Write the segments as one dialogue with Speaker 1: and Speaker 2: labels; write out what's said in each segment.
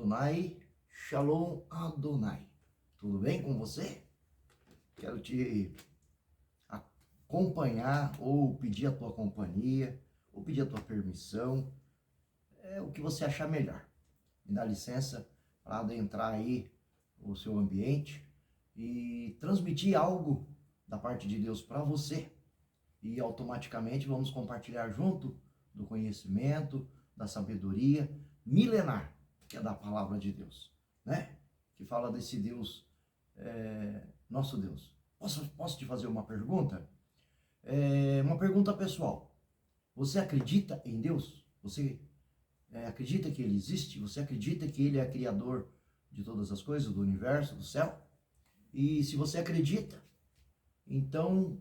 Speaker 1: Adonai, Shalom Adonai. Tudo bem com você? Quero te acompanhar ou pedir a tua companhia, ou pedir a tua permissão, o que você achar melhor. Me dá licença para adentrar aí o seu ambiente e transmitir algo da parte de Deus para você. E automaticamente vamos compartilhar junto do conhecimento, da sabedoria milenar, que é da palavra de Deus, né? Que fala desse Deus, nosso Deus. Posso te fazer uma pergunta? Uma pergunta pessoal. Você acredita em Deus? Você acredita que Ele existe? Você acredita que Ele é criador de todas as coisas, do universo, do céu? E se você acredita, então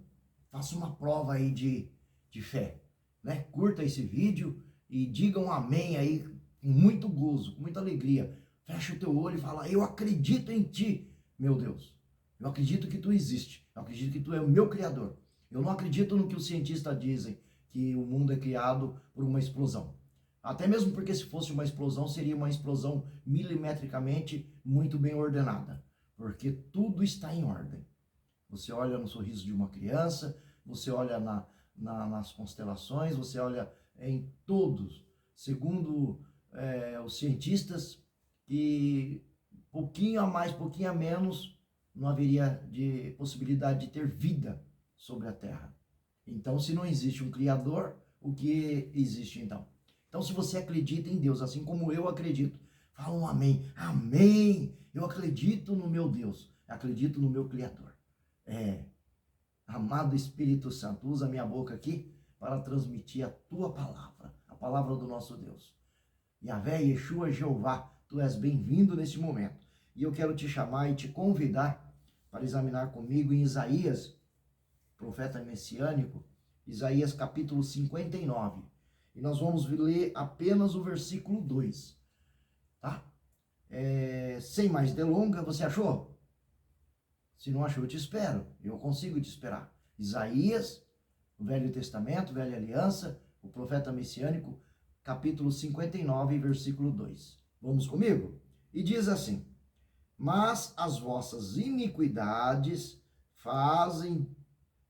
Speaker 1: faça uma prova aí de fé, né? Curta esse vídeo e diga um amém aí, com muito gozo, com muita alegria. Fecha o teu olho e fala: eu acredito em ti, meu Deus. Eu acredito que tu existe. Eu acredito que tu é o meu criador. Eu não acredito no que os cientistas dizem, que o mundo é criado por uma explosão. Até mesmo porque se fosse uma explosão, seria uma explosão milimetricamente muito bem ordenada. Porque tudo está em ordem. Você olha no sorriso de uma criança, você olha nas constelações, você olha em todos, segundo os cientistas, que pouquinho a mais, pouquinho a menos, não haveria de possibilidade de ter vida sobre a Terra. Então, se não existe um Criador, o que existe então? Então, se você acredita em Deus, assim como eu acredito, fala um amém. Amém! Eu acredito no meu Deus, acredito no meu Criador. Amado Espírito Santo, usa minha boca aqui para transmitir a tua palavra, a palavra do nosso Deus. Yahvé, Yeshua, Jeová, tu és bem-vindo neste momento. E eu quero te chamar e te convidar para examinar comigo em Isaías, profeta messiânico, Isaías capítulo 59. E nós vamos ler apenas o versículo 2, tá? Sem mais delongas, você achou? Se não achou, eu te espero. Eu consigo te esperar. Isaías, o Velho Testamento, Velha Aliança, o profeta messiânico, capítulo 59, versículo 2. Vamos comigo? E diz assim: mas as vossas iniquidades fazem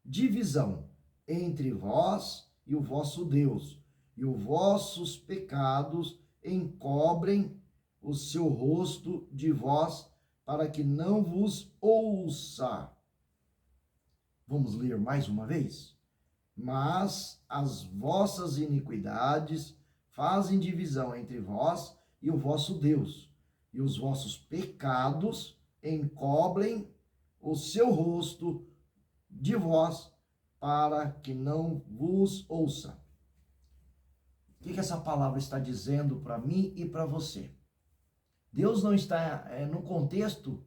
Speaker 1: divisão entre vós e o vosso Deus, e os vossos pecados encobrem o seu rosto de vós, para que não vos ouça. Vamos ler mais uma vez? Mas as vossas iniquidades fazem divisão entre vós e o vosso Deus, e os vossos pecados encobrem o seu rosto de vós, para que não vos ouça. O que essa palavra está dizendo para mim e para você? Deus não está, no contexto,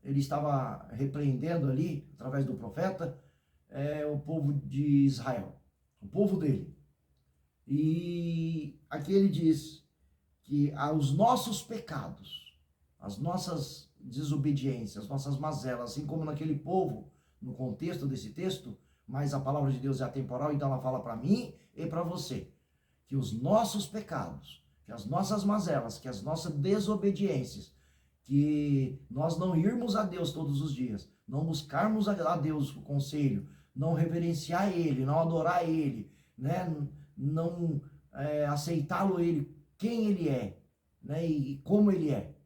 Speaker 1: ele estava repreendendo ali, através do profeta, o povo de Israel, o povo dele. E aqui ele diz que os nossos pecados, as nossas desobediências, as nossas mazelas, assim como naquele povo, no contexto desse texto, mas a palavra de Deus é atemporal, então ela fala para mim e para você, que os nossos pecados, que as nossas mazelas, que as nossas desobediências, que nós não irmos a Deus todos os dias, não buscarmos a Deus o conselho, não reverenciar Ele, não adorar Ele, né? Não aceitá-lo Ele, quem Ele é, né? E como Ele é,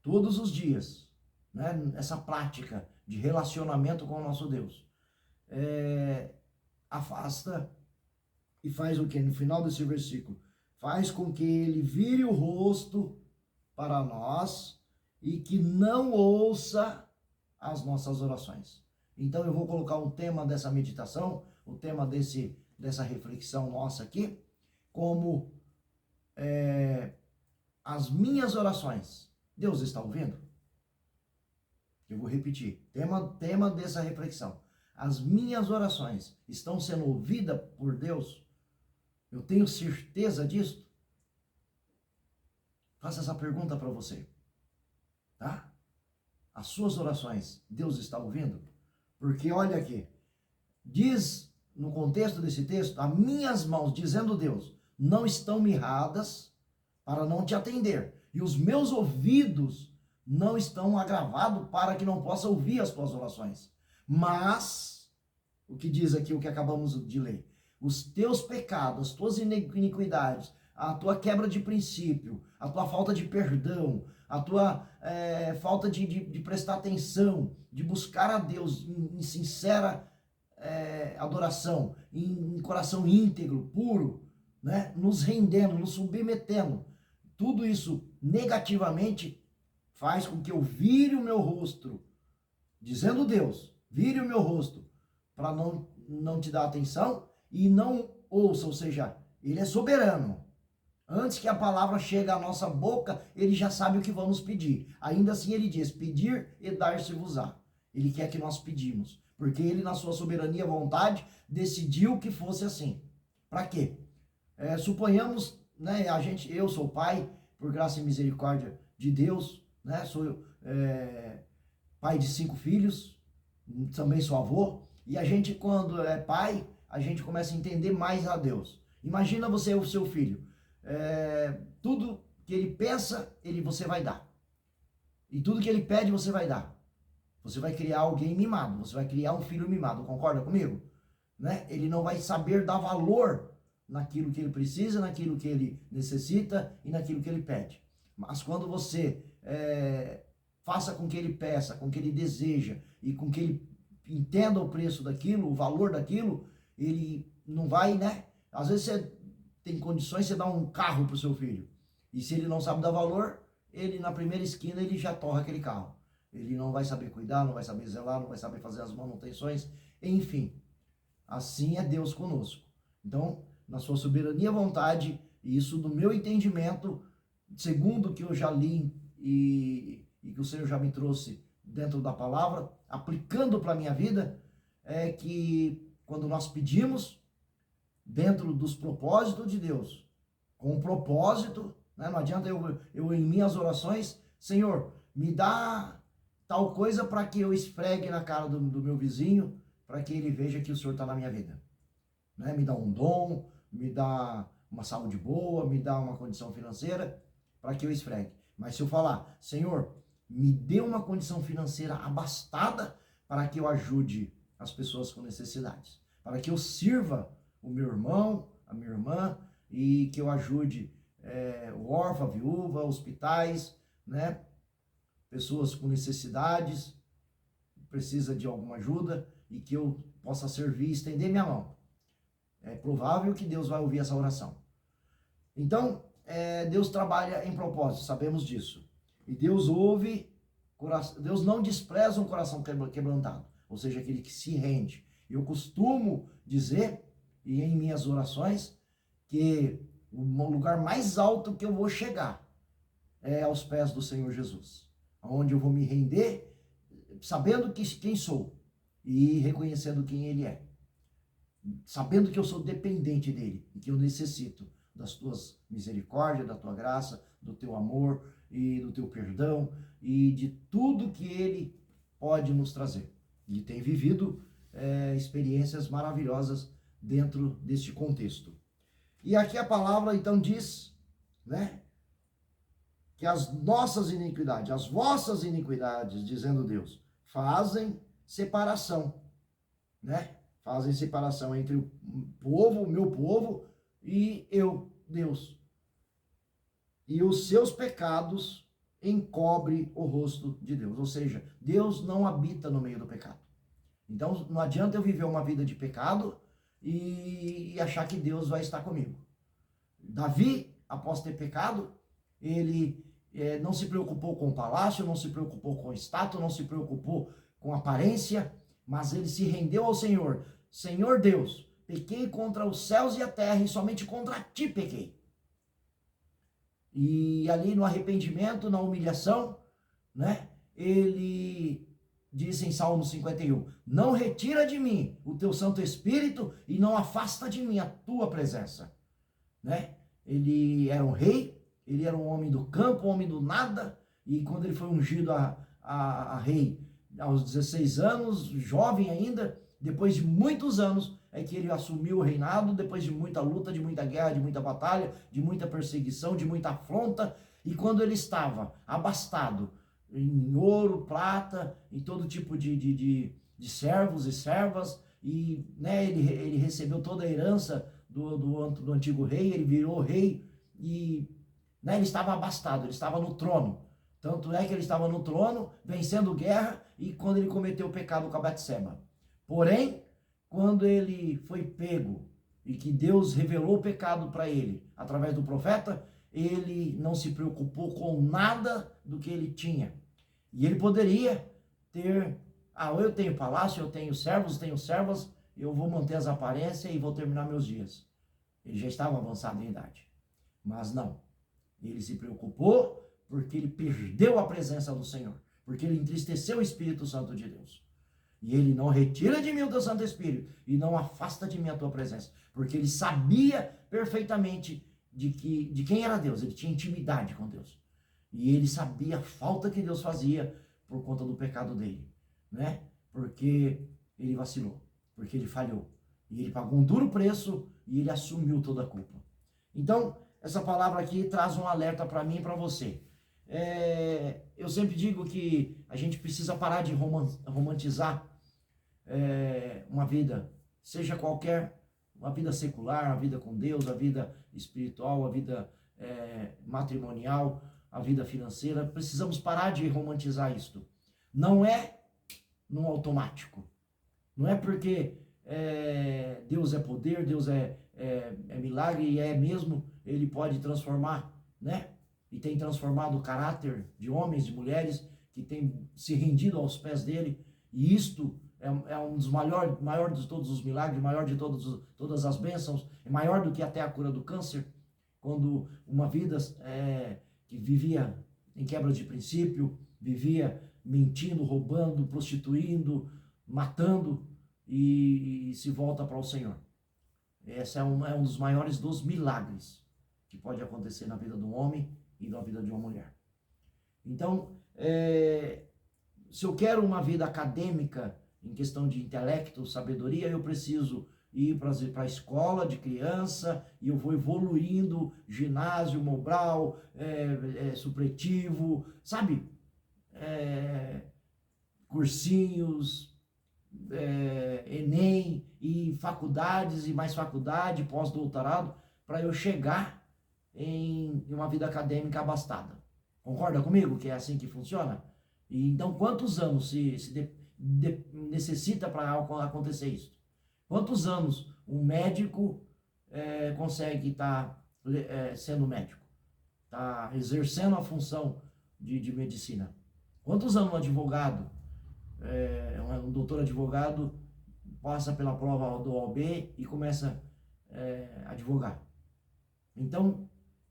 Speaker 1: todos os dias, né? Essa prática de relacionamento com o nosso Deus, afasta e faz o que? No final desse versículo, faz com que Ele vire o rosto para nós e que não ouça as nossas orações. Então eu vou colocar um tema dessa meditação, o tema dessa reflexão nossa aqui, como as minhas orações. Deus está ouvindo? Eu vou repetir, tema dessa reflexão. As minhas orações estão sendo ouvidas por Deus? Eu tenho certeza disso? Faça essa pergunta para você, tá? As suas orações, Deus está ouvindo? Porque olha aqui, diz no contexto desse texto, as minhas mãos, dizendo Deus, não estão mirradas para não te atender. e os meus ouvidos não estão agravados para que não possa ouvir as tuas orações. Mas, o que diz aqui, o que acabamos de ler, os teus pecados, as tuas iniquidades, a tua quebra de princípio, a tua falta de perdão, a tua falta de prestar atenção, de buscar a Deus em sincera adoração, em coração íntegro, puro, né? Nos rendendo, nos submetendo. Tudo isso negativamente faz com que eu vire o meu rosto, dizendo Deus, vire o meu rosto, para não te dar atenção e não ouça, ou seja, ele é soberano. Antes que a palavra chegue à nossa boca, ele já sabe o que vamos pedir. Ainda assim ele diz, pedir e dar-se-vos-á. Ele quer que nós pedimos, porque ele na sua soberania e vontade decidiu que fosse assim. Para quê? Suponhamos, né, eu sou pai, por graça e misericórdia de Deus, né, sou pai de 5 filhos, também sou avô, e a gente quando é pai, a gente começa a entender mais a Deus. Imagina você o seu filho, tudo que ele pensa, você vai dar. E tudo que ele pede, você vai dar. Você vai criar alguém mimado, você vai criar um filho mimado, concorda comigo? Né? Ele não vai saber dar valor naquilo que ele precisa, naquilo que ele necessita e naquilo que ele pede. Mas quando você faça com que ele peça, com que ele deseja e com que ele entenda o preço daquilo, o valor daquilo, ele não vai, né? Às vezes você tem condições, você dá um carro para o seu filho. E se ele não sabe dar valor, ele na primeira esquina ele já torra aquele carro. Ele não vai saber cuidar, não vai saber zelar, não vai saber fazer as manutenções, enfim. Assim é Deus conosco. Então, na sua soberania e vontade, isso do meu entendimento, segundo o que eu já li e que o Senhor já me trouxe dentro da palavra, aplicando para a minha vida, é que quando nós pedimos, dentro dos propósitos de Deus, com um propósito, né? Não adianta eu em minhas orações, Senhor, me dá tal coisa para que eu esfregue na cara do meu vizinho, para que ele veja que o Senhor está na minha vida. Né? Me dá um dom, me dá uma saúde boa, me dá uma condição financeira, para que eu esfregue. Mas se eu falar, Senhor, me dê uma condição financeira abastada para que eu ajude as pessoas com necessidades, para que eu sirva o meu irmão, a minha irmã, e que eu ajude o órfão, a viúva, hospitais, né? Pessoas com necessidades, precisa de alguma ajuda, e que eu possa servir e estender minha mão. É provável que Deus vai ouvir essa oração. Então, Deus trabalha em propósito, sabemos disso. E Deus ouve, Deus não despreza um coração quebrantado, ou seja, aquele que se rende. Eu costumo dizer, e em minhas orações, que o lugar mais alto que eu vou chegar é aos pés do Senhor Jesus, onde eu vou me render, sabendo quem sou e reconhecendo quem Ele é, sabendo que eu sou dependente dEle e que eu necessito das tuas misericórdias, da tua graça, do teu amor e do teu perdão e de tudo que Ele pode nos trazer. E tem vivido experiências maravilhosas dentro deste contexto. E aqui a palavra então diz, né, que as nossas iniquidades, as vossas iniquidades, dizendo Deus, fazem separação, né? Fazem separação entre o povo, o meu povo, e eu, Deus. E os seus pecados encobre o rosto de Deus. Ou seja, Deus não habita no meio do pecado. Então, não adianta eu viver uma vida de pecado e achar que Deus vai estar comigo. Davi, após ter pecado, ele não se preocupou com o palácio, não se preocupou com a estátua, não se preocupou com a aparência, mas ele se rendeu ao Senhor. Senhor Deus, pequei contra os céus e a terra e somente contra ti pequei. E ali no arrependimento, na humilhação, né, ele disse em Salmo 51, não retira de mim o teu Santo Espírito e não afasta de mim a tua presença. Né? Ele era um rei, ele era um homem do campo, um homem do nada, e quando ele foi ungido a rei aos 16 anos, jovem ainda, depois de muitos anos, é que ele assumiu o reinado, depois de muita luta, de muita guerra, de muita batalha, de muita perseguição, de muita afronta, E quando ele estava abastado em ouro, prata, em todo tipo de servos e servas, e né, ele recebeu toda a herança do antigo rei, ele virou rei, e né, ele estava abastado, ele estava no trono. Tanto é que ele estava no trono, vencendo guerra, e quando ele cometeu o pecado com a Batseba. Porém, quando ele foi pego, e que Deus revelou o pecado para ele, através do profeta, ele não se preocupou com nada do que ele tinha. E ele poderia ter, eu tenho palácio, eu tenho servas, eu vou manter as aparências e vou terminar meus dias. Ele já estava avançado em idade. Mas não. Ele se preocupou porque ele perdeu a presença do Senhor. Porque ele entristeceu o Espírito Santo de Deus. E ele não retira de mim o teu Santo Espírito e não afasta de mim a tua presença. Porque ele sabia perfeitamente de quem era Deus. Ele tinha intimidade com Deus. E ele sabia a falta que Deus fazia por conta do pecado dele, né? Porque ele vacilou, porque ele falhou. E ele pagou um duro preço e ele assumiu toda a culpa. Então, essa palavra aqui traz um alerta para mim e para você. Eu sempre digo que a gente precisa parar de romantizar uma vida, seja qualquer, uma vida secular, a vida com Deus, a vida espiritual, a vida matrimonial, a vida financeira. Precisamos parar de romantizar isto. Não é no automático. Não é porque Deus é poder, Deus é milagre, e mesmo, ele pode transformar, né? E tem transformado o caráter de homens, de mulheres, que têm se rendido aos pés dele. E isto é um dos maior de todos os milagres, maior de todas as bênçãos, é maior do que até a cura do câncer. Quando uma vida que vivia em quebra de princípio, vivia mentindo, roubando, prostituindo, matando, e se volta para o Senhor. Esse é um dos maiores dos milagres que pode acontecer na vida de um homem e na vida de uma mulher. Então, se eu quero uma vida acadêmica, em questão de intelecto, sabedoria, eu preciso ir para a escola de criança, e eu vou evoluindo, ginásio, Mobral, supletivo, sabe? Cursinhos, Enem, e faculdades, e mais faculdade, pós-doutorado, para eu chegar em uma vida acadêmica abastada. Concorda comigo que é assim que funciona? E então, quantos anos se necessita para acontecer isso? Quantos anos um médico consegue estar sendo médico? Está exercendo a função de medicina? Quantos anos um advogado, um doutor advogado, passa pela prova do OAB e começa a advogar? Então,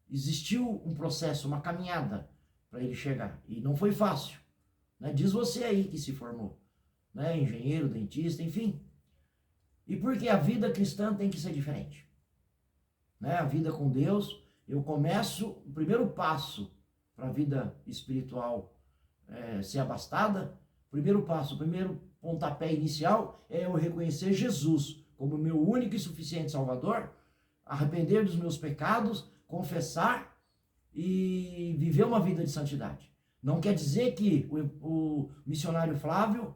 Speaker 1: existiu um processo, uma caminhada para ele chegar. E não foi fácil, né? Diz você aí que se formou, né? Engenheiro, dentista, enfim. E porque a vida cristã tem que ser diferente, né? A vida com Deus, eu começo, o primeiro passo para a vida espiritual ser abastada, o primeiro pontapé inicial é eu reconhecer Jesus como meu único e suficiente Salvador, arrepender dos meus pecados, confessar e viver uma vida de santidade. Não quer dizer que o missionário Flávio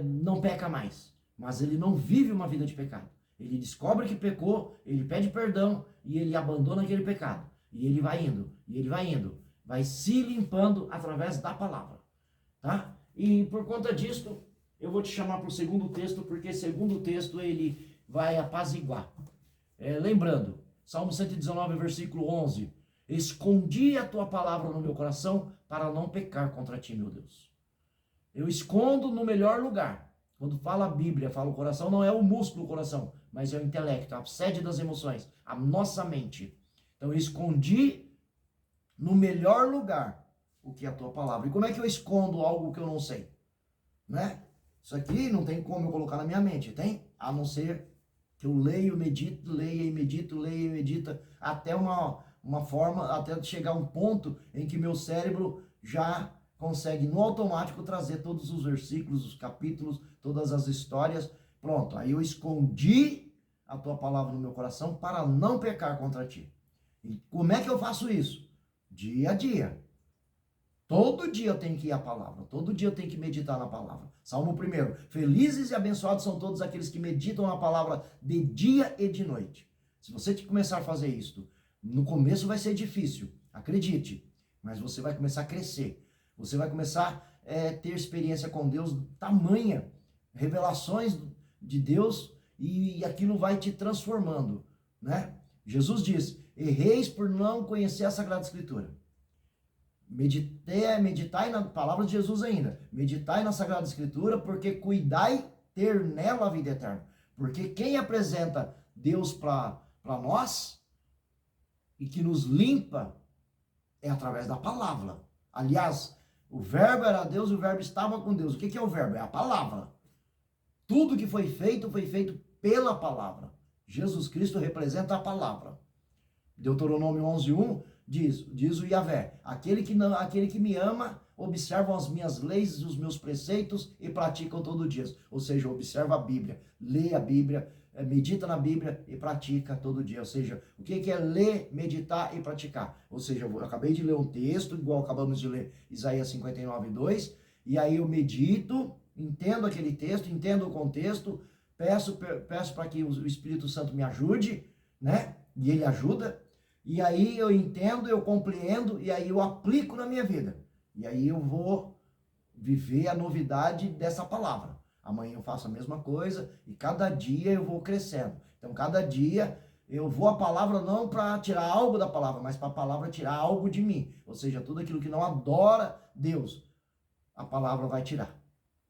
Speaker 1: não peca mais, mas ele não vive uma vida de pecado. Ele descobre que pecou, ele pede perdão e ele abandona aquele pecado. E ele vai indo, vai se limpando através da palavra, tá? E por conta disso, eu vou te chamar para o segundo texto, porque segundo texto ele vai apaziguar. Lembrando, Salmo 119, versículo 11, escondi a tua palavra no meu coração para não pecar contra ti, meu Deus. Eu escondo no melhor lugar. Quando fala a Bíblia, fala o coração, não é o músculo do coração, mas é o intelecto, a sede das emoções, a nossa mente. Então eu escondi no melhor lugar o que é a tua palavra. E como é que eu escondo algo que eu não sei? Né? Isso aqui não tem como eu colocar na minha mente, tem? A não ser que eu leio, medito, leia e medito, leia e medita, até uma forma, até chegar a um ponto em que meu cérebro já consegue no automático trazer todos os versículos, os capítulos, todas as histórias. Pronto, aí eu escondi a tua palavra no meu coração para não pecar contra ti. E como é que eu faço isso? Dia a dia. Todo dia eu tenho que ir à palavra, todo dia eu tenho que meditar na palavra. Salmo 1: felizes e abençoados são todos aqueles que meditam na palavra de dia e de noite. Se você começar a fazer isso, no começo vai ser difícil, acredite, mas você vai começar a crescer. Você vai começar a ter experiência com Deus tamanha, revelações de Deus, e aquilo vai te transformando, né? Jesus diz: erreis por não conhecer a Sagrada Escritura. Meditai na palavra de Jesus ainda. Meditai na Sagrada Escritura, porque cuidai ter nela a vida eterna. Porque quem apresenta Deus para nós e que nos limpa é através da palavra. Aliás, o verbo era Deus e o verbo estava com Deus. O que é o verbo? É a palavra. Tudo que foi feito pela palavra. Jesus Cristo representa a palavra. Deuteronômio 11:1 diz o Yahvé: aquele que me ama, observa as minhas leis e os meus preceitos e praticam todo dia. Ou seja, observa a Bíblia, lê a Bíblia, medita na Bíblia e pratica todo dia. Ou seja, o que é ler, meditar e praticar? Ou seja, eu acabei de ler um texto, igual acabamos de ler Isaías 59:2, e aí eu medito, entendo aquele texto, entendo o contexto, peço para que o Espírito Santo me ajude, né? E ele ajuda. E aí eu entendo, eu compreendo, e aí eu aplico na minha vida. E aí eu vou viver a novidade dessa palavra. Amanhã eu faço a mesma coisa, e cada dia eu vou crescendo. Então, cada dia eu vou à palavra não para tirar algo da palavra, mas para a palavra tirar algo de mim. Ou seja, tudo aquilo que não adora Deus, a palavra vai tirar.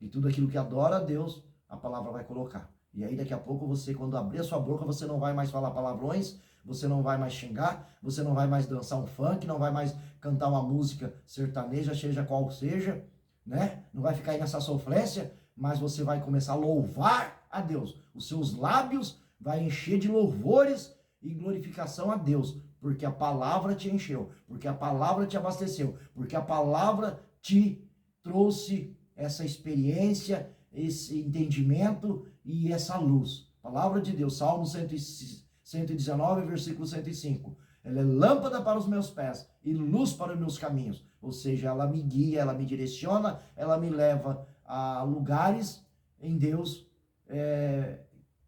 Speaker 1: E tudo aquilo que adora Deus, a palavra vai colocar. E aí daqui a pouco você, quando abrir a sua boca, você não vai mais falar palavrões, você não vai mais xingar, você não vai mais dançar um funk, não vai mais cantar uma música sertaneja, seja qual seja, né? Não vai ficar aí nessa sofrência, mas você vai começar a louvar a Deus. Os seus lábios vai encher de louvores e glorificação a Deus, porque a palavra te encheu, porque a palavra te abasteceu, porque a palavra te trouxe essa experiência, esse entendimento e essa luz. Palavra de Deus, Salmo 119, versículo 105. Ela é lâmpada para os meus pés e luz para os meus caminhos. Ou seja, ela me guia, ela me direciona, ela me leva a lugares em Deus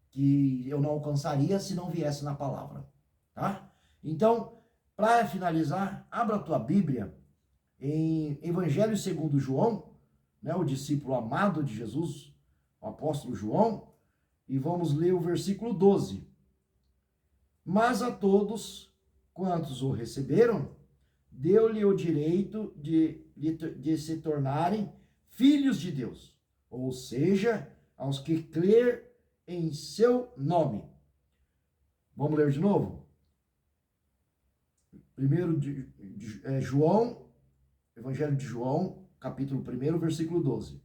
Speaker 1: que eu não alcançaria se não viesse na palavra. Tá? Então, para finalizar, abra a tua Bíblia em Evangelho segundo João, né, o discípulo amado de Jesus, o apóstolo João, e vamos ler o versículo 12. Mas a todos quantos o receberam, deu-lhe o direito de se tornarem filhos de Deus, ou seja, aos que crer em seu nome. Vamos ler de novo? Primeiro João, Evangelho de João, capítulo 1, versículo 12.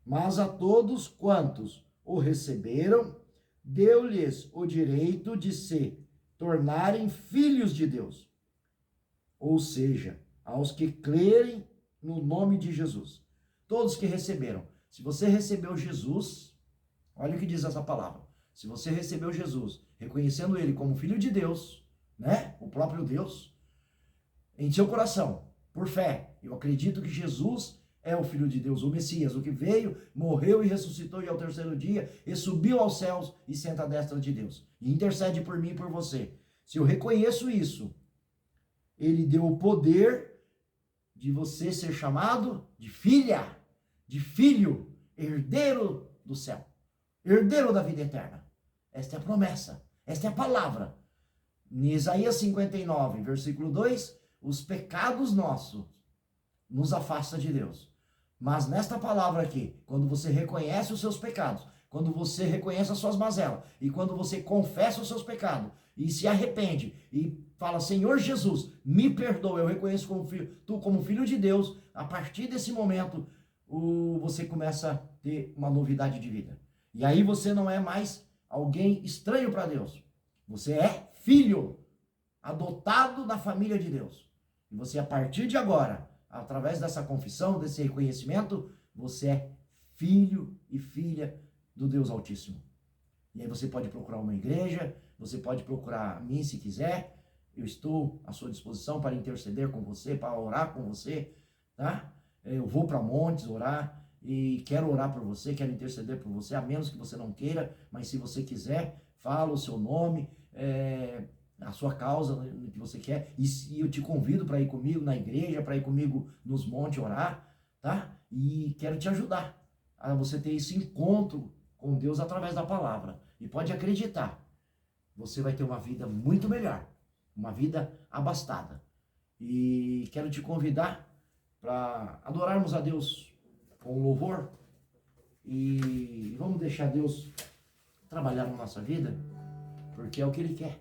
Speaker 1: Mas a todos quantos o receberam, deu-lhes o direito de se tornarem filhos de Deus. Ou seja, aos que crerem no nome de Jesus. Todos que receberam. Se você recebeu Jesus, olha o que diz essa palavra. Se você recebeu Jesus, reconhecendo ele como filho de Deus, né? O próprio Deus, em seu coração, por fé, eu acredito que Jesus é o Filho de Deus, o Messias, o que veio, morreu e ressuscitou, e ao terceiro dia, e subiu aos céus e senta à destra de Deus. E intercede por mim e por você. Se eu reconheço isso, ele deu o poder de você ser chamado de filha, de filho, herdeiro do céu, herdeiro da vida eterna. Esta é a promessa, esta é a palavra. Em Isaías 59, versículo 2, os pecados nossos nos afasta de Deus. Mas nesta palavra aqui, quando você reconhece os seus pecados, quando você reconhece as suas mazelas, e quando você confessa os seus pecados, e se arrepende, e fala, Senhor Jesus, me perdoa, eu reconheço tu como filho de Deus, a partir desse momento, você começa a ter uma novidade de vida. E aí você não é mais alguém estranho para Deus. Você é filho, adotado da família de Deus. E você, a partir de agora, através dessa confissão, desse reconhecimento, você é filho e filha do Deus Altíssimo. E aí você pode procurar uma igreja, você pode procurar a mim se quiser, eu estou à sua disposição para interceder com você, para orar com você, tá? Eu vou para montes orar e quero orar por você, quero interceder por você, a menos que você não queira, mas se você quiser, fala o seu nome, a sua causa que você quer, e eu te convido para ir comigo na igreja, para ir comigo nos montes orar, tá? E quero te ajudar a você ter esse encontro com Deus através da palavra. E pode acreditar, você vai ter uma vida muito melhor, uma vida abastada. E quero te convidar para adorarmos a Deus com louvor e vamos deixar Deus trabalhar na nossa vida, porque é o que Ele quer.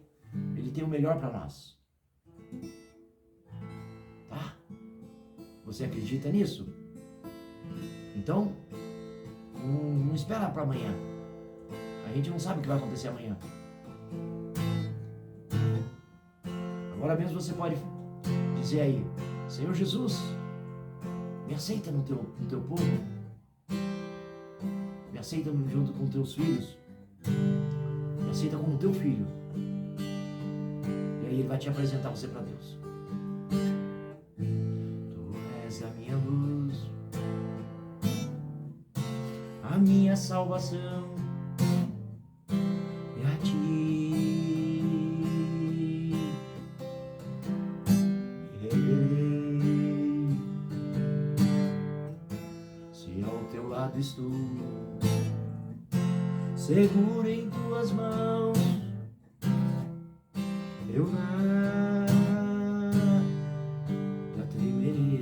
Speaker 1: Ele tem o melhor para nós. Tá? Você acredita nisso? Então, não espera para amanhã. A gente não sabe o que vai acontecer amanhã. Agora mesmo você pode dizer aí: Senhor Jesus, me aceita no teu povo, me aceita junto com teus filhos, me aceita como teu filho. E aí Ele vai te apresentar você para Deus. Tu és a minha luz, a minha salvação, e a ti me renderei. Se ao teu lado estou, seguro em tuas mãos, eu nada temerei.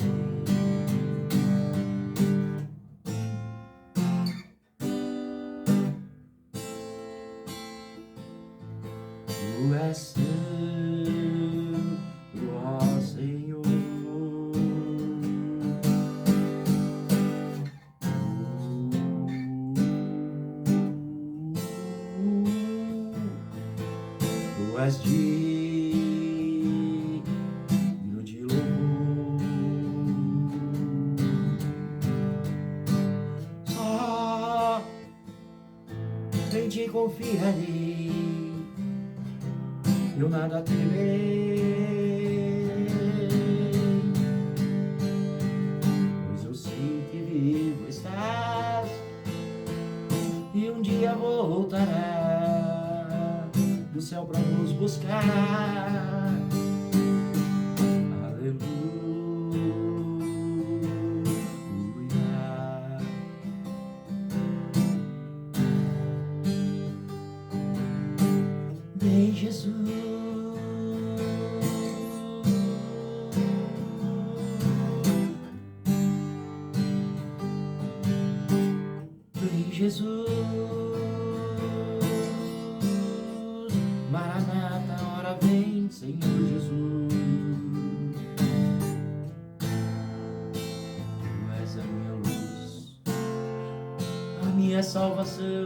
Speaker 1: Tu és santo, ó Senhor. Tu és digno de louvor. Só em ti confiarei, eu nada temerei, pois eu sei que vivo estás e um dia voltará do céu para nos buscar. Aleluia. Vem, Jesus. Vem, Jesus. Maranata, ora vem, Senhor Jesus. Tu és a minha luz, a minha salvação,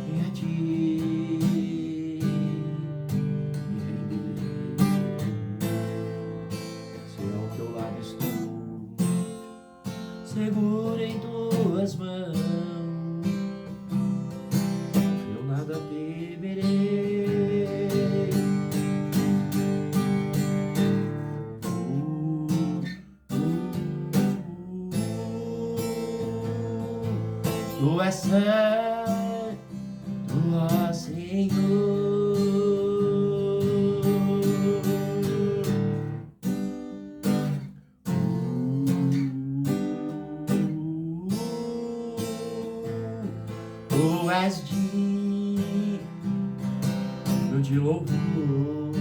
Speaker 1: e a ti me renderei. Se ao teu lado estou, seguro em tuas mãos, eu nada temerei. Tu és santo, ó Senhor. Tu és digno de louvor.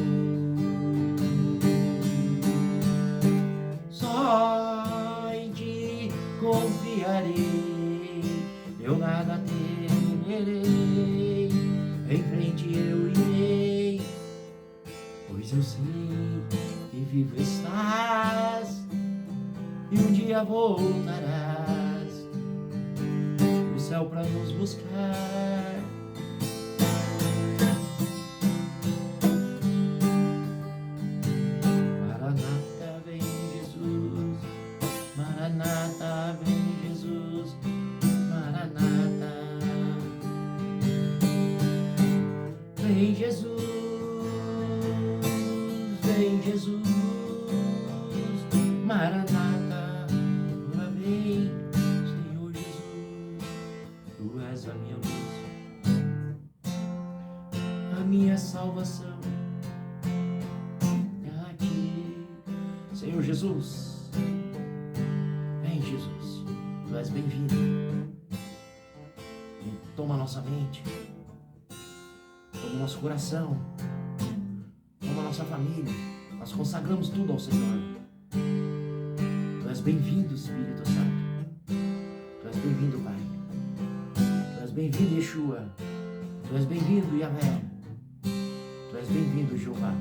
Speaker 1: Só em ti confiarei, eu nada temerei. Em frente eu irei, pois eu sei que vivo estás e um dia voltarás do céu para nos buscar. Maranata, vem Jesus. Maranata, vem Jesus. Maranata, vem Jesus. Senhor Jesus, vem Jesus, Tu és bem-vindo. Toma a nossa mente, toma o nosso coração, toma a nossa família. Nós consagramos tudo ao Senhor. Tu és bem-vindo, Espírito Santo. Tu és bem-vindo, Pai. Tu és bem-vindo, Yeshua. Tu és bem-vindo, Yahvé. Tu és bem-vindo, Jeová.